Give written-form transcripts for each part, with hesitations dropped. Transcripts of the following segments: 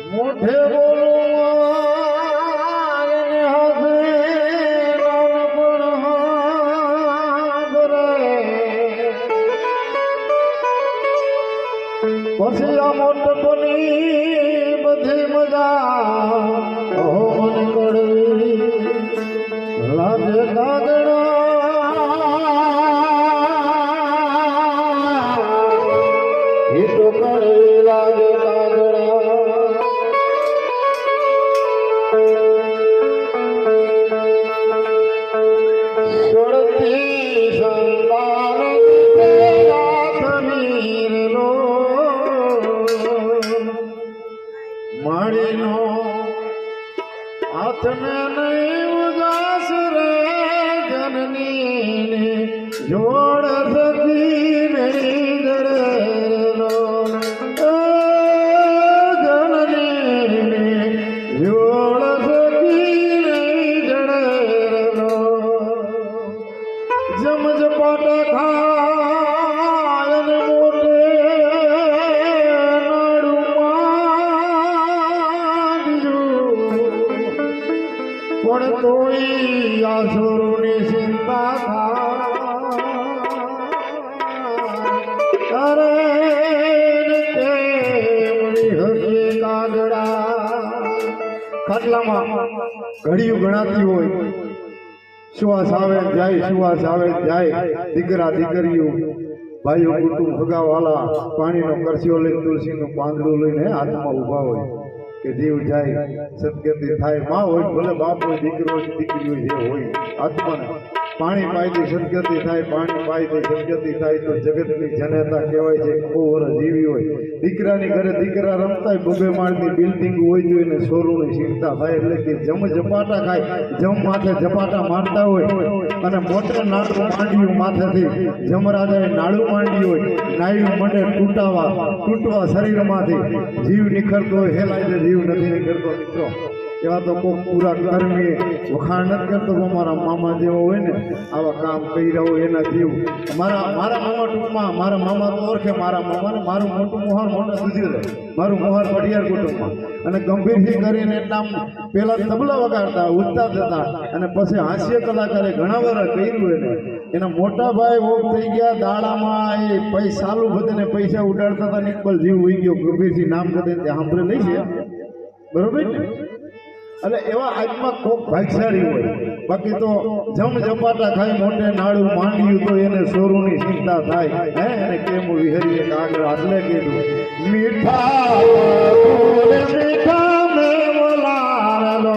મોઢે બોલવા એને હાથે નાનપણ હાબરે પછી આ મોટપની બધી મજા મને કડવી લાગે કાગડા એ તો કડવી લાગે માળીનો હાથને નહીં ઉદાસ રે જનની જોડ સખી નહીં જડેલો જનની જોડ સખી નહીં જડેલો જમજપાટ ખાય ને મોટે પણ તોય આસુરોની ચિંતા થાય કાગડા ખાટલામાં ઘડિયું ગણાતી હોય સુવાસ આવે જાય સુવાસ આવે જાય દીકરા દીકરીઓ ભાઈઓ કુટુંબ ભગાવાલા પાણીનો કરશીઓ લઈને તુલસીનું પાંદડું લઈને હાથમાં ઊભા હોય કે જીવ જાય સદગતિ થાય માં હોય ભલે બાપ હોય દીકરો હોય દીકરી હોય જે હોય આત્માને પાણી પાઈ દે સદગતિ થાય પાણી પાઈ દે સદગતિ થાય તો જગતની જનતા કહેવાય છે ખૂબ વર્ષ જીવી હોય દીકરાની ઘરે દીકરા રમતા હોય બબે માળની બિલ્ડિંગ હોય તો એને સોરુની ચિંતા થાય એટલે કે જમ ઝપાટા ખાય જમ માથે ઝપાટા મારતા હોય અને મોટે નાળું માંડ્યું માથેથી જમરાજાએ નાળું માંડ્યું હોય નાયું મંડે તૂટવા શરીરમાંથી જીવ નીકળતો હોય હેલાય છે જીવ નથી નીકળતો મિત્રો એવા તો કોઈ પૂરા કર્મી વખાણ નથી કરતો મારા મામા જેવો હોય ને આવા કામ કર્યા હોય એના જીવ મારા મામા ટૂંકમાં મારા મામા તો ઓળખે મારા મામાને મારું મોટું મોહર મોટા સુધી રહે મારું મોહર પઢિયાર કુટુંબમાં અને ગંભીરથી કરીને નામ પહેલાં તબલા વગાડતા ઉડતા થતા અને પછી હાસ્ય કલાકારે ઘણા વર્ષ કર્યું એને એના મોટા ભાઈ ઓફ થઈ ગયા દાડામાં એ સાલું બધે પૈસા ઉડાડતા હતા ને ઇકબલ જીવ હોઈ ગયો ગંભીરથી નામ બધે ત્યાં સાંભળે લઈ છે બરોબર ને એટલે એવા આત્મા કોક ભાગશાળી હોય બાકી તો જમ ઝપાટા ખાઈ મોટે નાળું માંડ્યું તો એને સોરુની ચિંતા થાય હે એને કેમ વિહરીએ કાગળ આટલે કીધું મીઠા મીઠા મે બોલાલો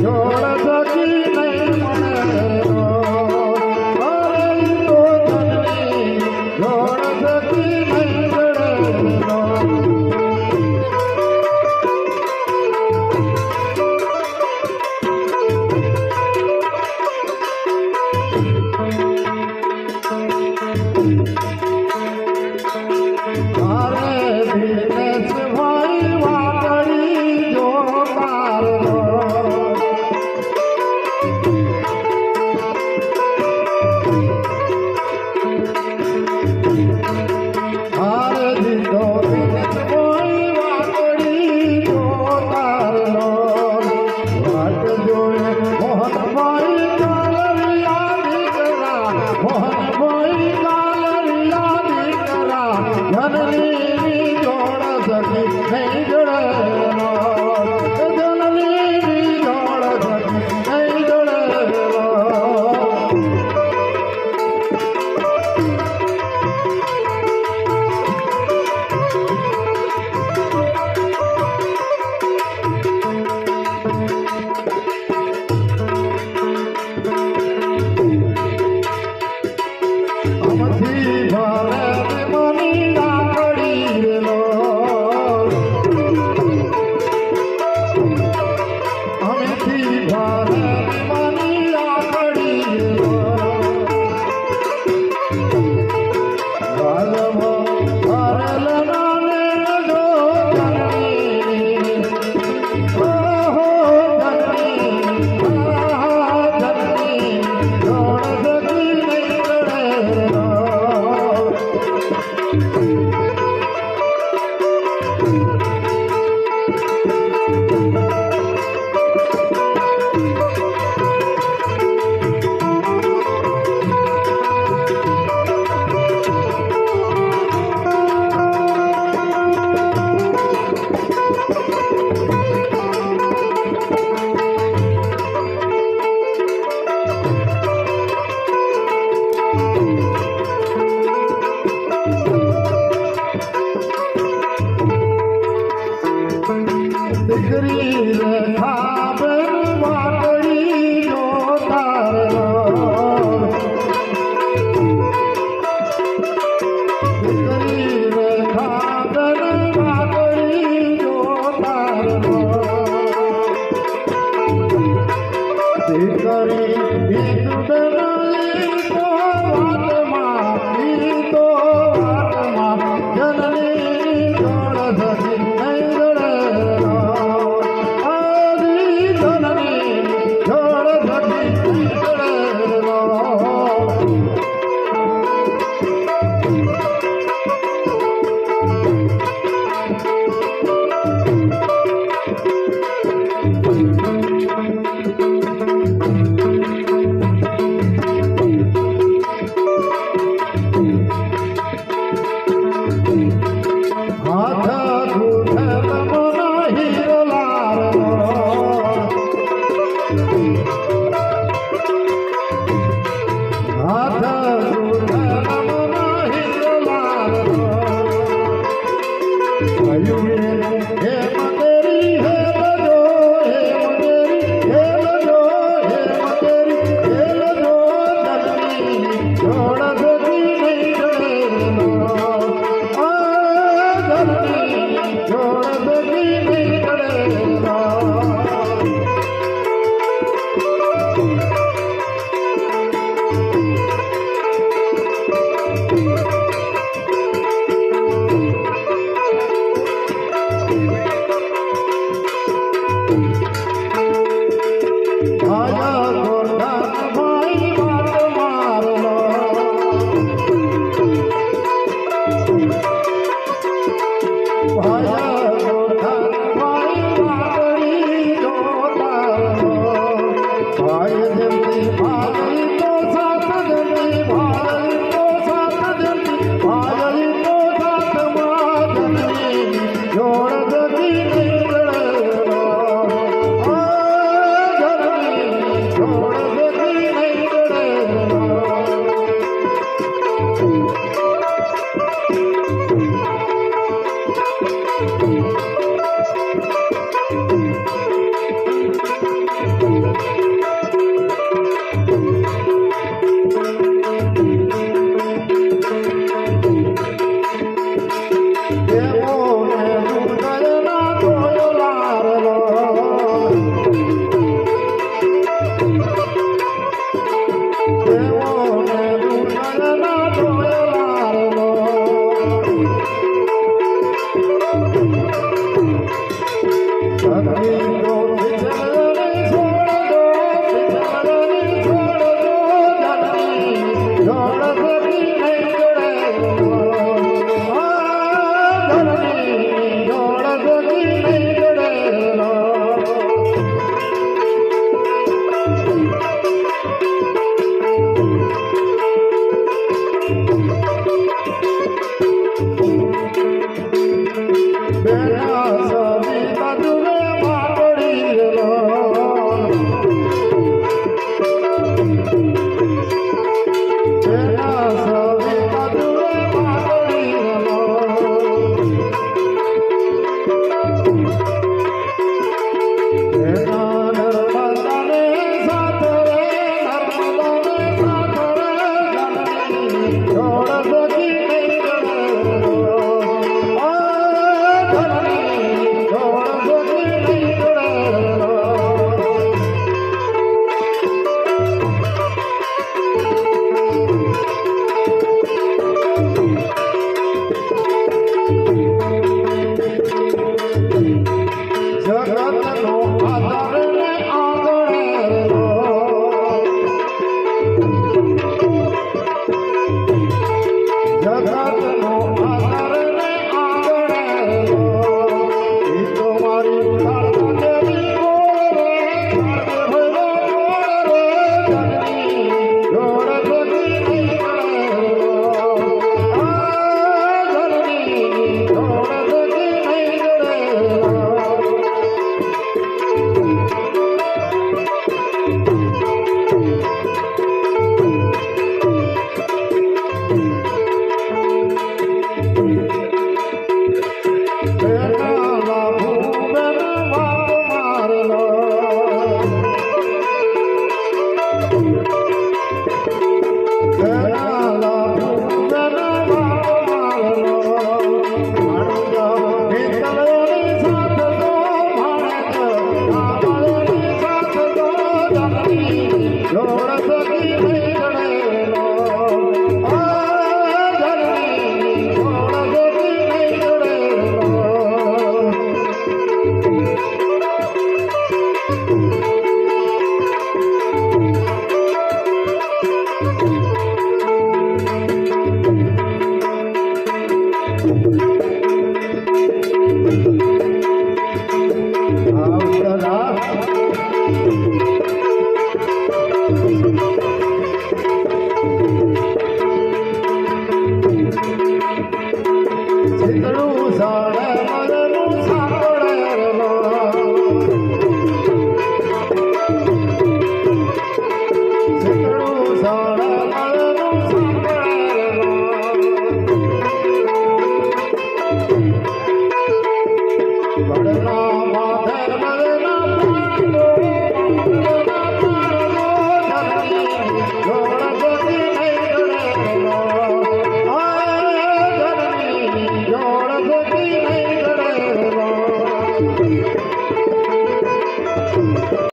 જોડ સખી ભાઈ